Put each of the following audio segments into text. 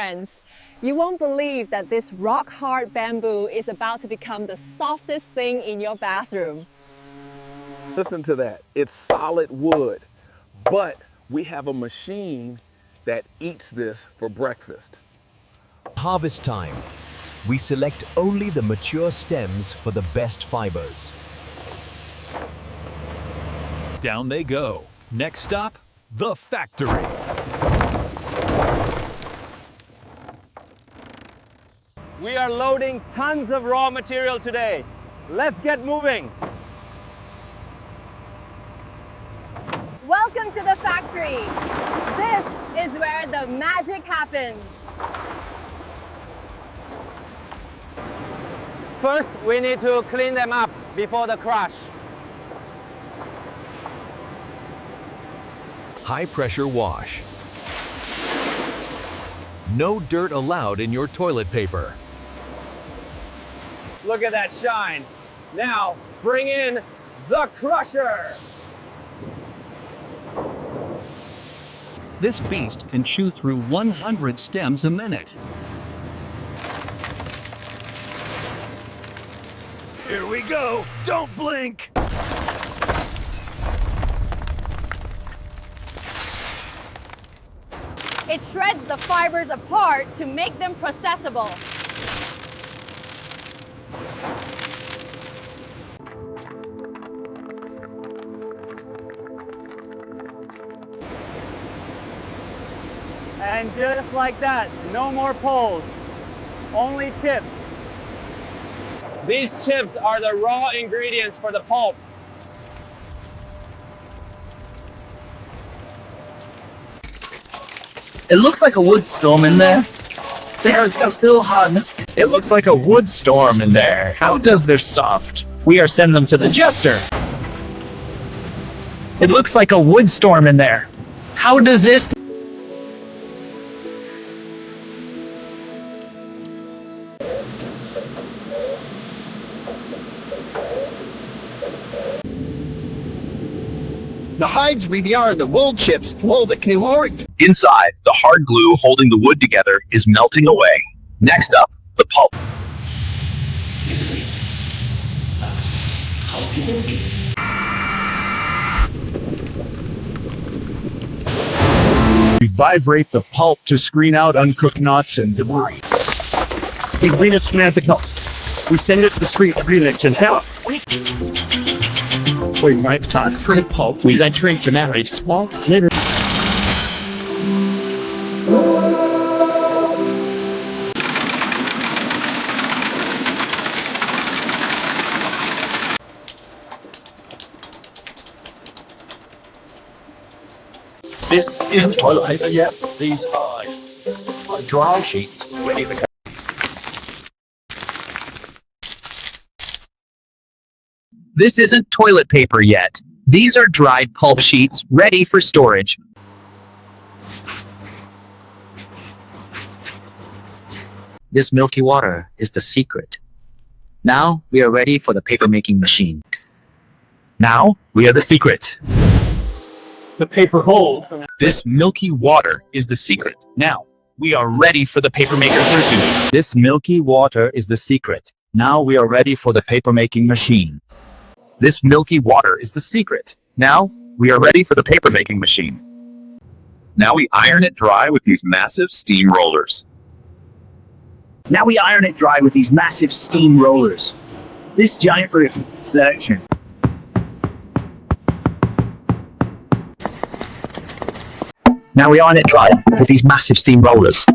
friends. You won't believe that this rock-hard bamboo is about to become the softest thing in your bathroom. Listen to that. It's solid wood, but we have a machine that eats this for breakfast. Harvest time. We select only the mature stems for the best fibers. Down they go. Next stop, the factory. We are loading tons of raw material today. Let's get moving. Welcome to the factory. This is where the magic happens. First, we need to clean them up before the crush. High-pressure wash. No dirt allowed in your toilet paper. Look at that shine. Now, bring in the crusher. This beast can chew through 100 stems a minute. Here we go! Don't blink! It shreds the fibers apart to make them processable. And just like that, no more poles, only chips. These chips are the raw ingredients for the pulp. It looks like a wood storm in there. There's still hardness. It looks like a wood storm in there. How does this soft? We are sending them to the jester. It looks like a wood storm in there. How does this? The hides really are the wool chips. Whoa, the caloric. Inside, the hard glue holding the wood together is melting away. Next up, the pulp. We vibrate the pulp to screen out uncooked nuts and debris. We clean it from the cups. We send it to the street green it and out. We might talk for the pulp. We then drink the very small sliver. This isn't toilet paper yet. These are dry sheets ready for. This isn't toilet paper yet. These are dried pulp sheets ready for storage. This milky water is the secret. Now we are ready for the paper making machine. Now, we are the secret. The paper hole. This milky water is the secret. Now, we are ready for the papermaker surgery. This milky water is the secret. Now we are ready for the paper-making machine. This milky water is the secret. Now, we are ready for the paper-making machine. Now we iron it dry with these massive steam rollers. Now we iron it dry with these massive steam rollers. This giant section. Now we iron it dry with these massive steam rollers.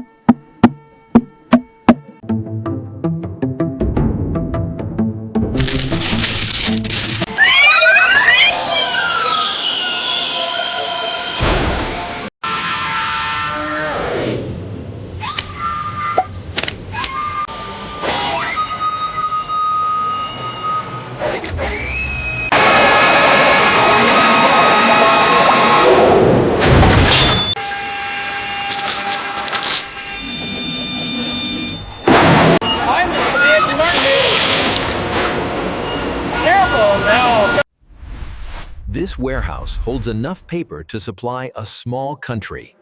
This warehouse holds enough paper to supply a small country.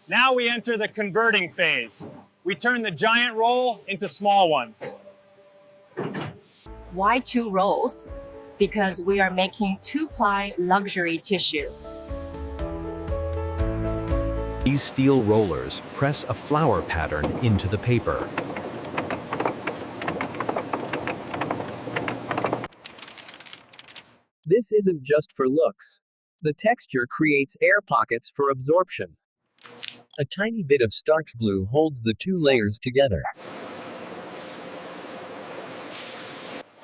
Now we enter the converting phase. We turn the giant roll into small ones. Why 2 rolls? Because we are making 2-ply luxury tissue. These steel rollers press a flower pattern into the paper. This isn't just for looks. The texture creates air pockets for absorption. A tiny bit of starch glue holds the 2 layers together.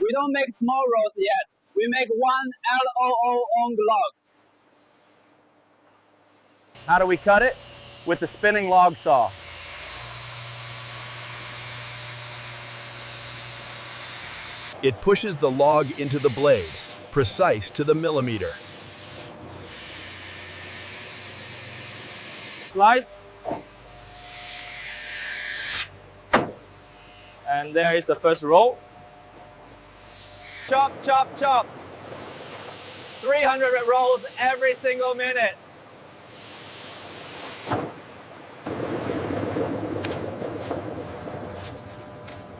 We don't make small rolls yet. We make 1 LOO on log. How do we cut it? With the spinning log saw. It pushes the log into the blade, precise to the millimeter. Slice. And there is the first roll. Chop, chop, chop. 300 rolls every single minute.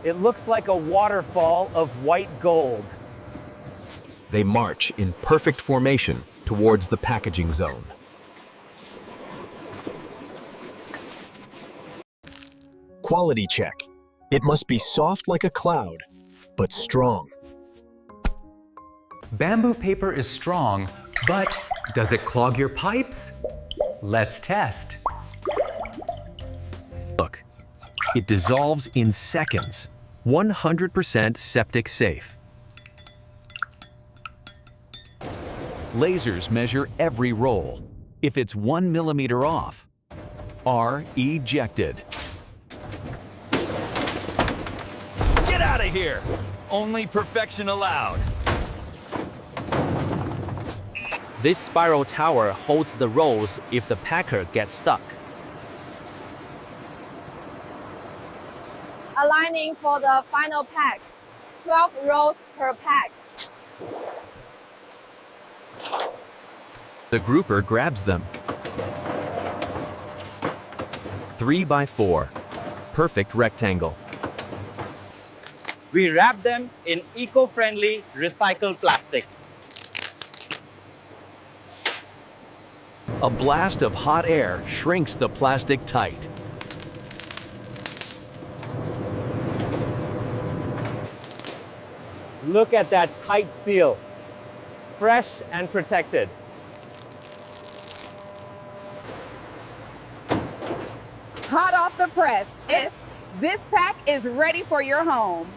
It looks like a waterfall of white gold. They march in perfect formation towards the packaging zone. Quality check. It must be soft like a cloud, but strong. Bamboo paper is strong, but does it clog your pipes? Let's test. Look, it dissolves in seconds. 100% septic safe. Lasers measure every roll. If it's 1 millimeter off, are ejected. Get out of here! Only perfection allowed. This spiral tower holds the rolls if the packer gets stuck. Aligning for the final pack. 12 rolls per pack. The grouper grabs them. 3 by 4. Perfect rectangle. We wrap them in eco-friendly recycled plastic. A blast of hot air shrinks the plastic tight. Look at that tight seal. Fresh and protected. Hot off the press. This pack is ready for your home.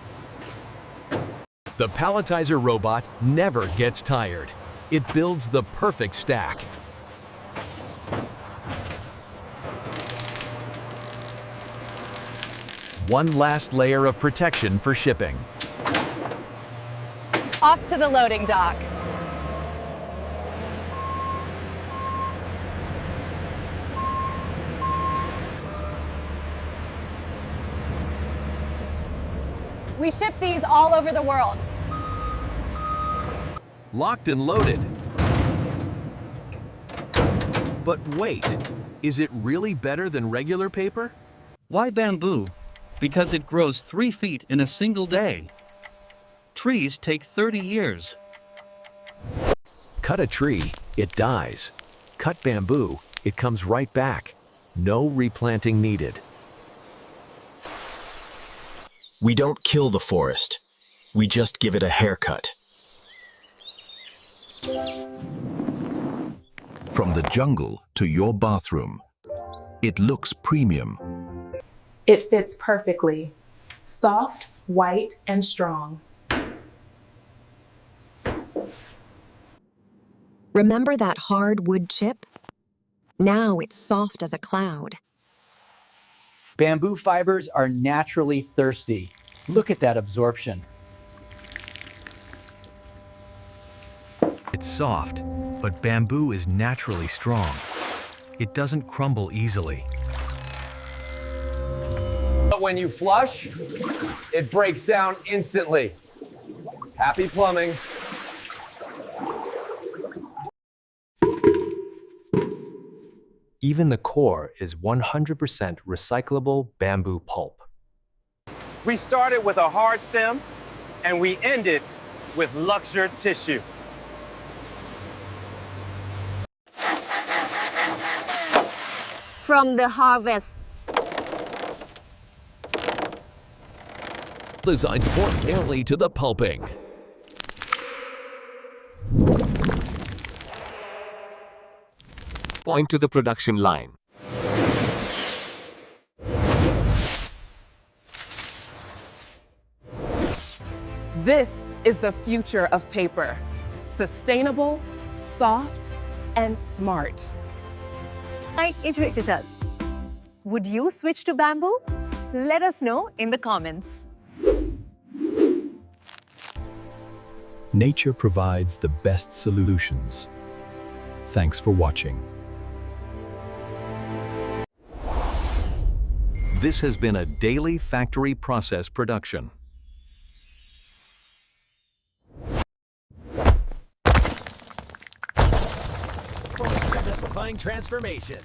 The palletizer robot never gets tired. It builds the perfect stack. One last layer of protection for shipping. Off to the loading dock. We ship these all over the world. Locked and loaded. But wait, is it really better than regular paper? Why bamboo? Because it grows 3 feet in a single day. Trees take 30 years. Cut a tree, it dies. Cut bamboo, it comes right back. No replanting needed. We don't kill the forest. We just give it a haircut. From the jungle to your bathroom, it looks premium. It fits perfectly. Soft, white, and strong. Remember that hard wood chip? Now it's soft as a cloud. Bamboo fibers are naturally thirsty. Look at that absorption. It's soft, but bamboo is naturally strong. It doesn't crumble easily. But when you flush, it breaks down instantly. Happy plumbing. Even the core is 100% recyclable bamboo pulp. We started with a hard stem, and we ended with luxury tissue. From the harvest. Designed support nearly to the pulping. Point to the production line. This is the future of paper. Sustainable, soft, and smart. Like iterated. Would you switch to bamboo? Let us know in the comments. Nature provides the best solutions. Thanks for watching. This has been a daily factory process production. Simplifying transformation.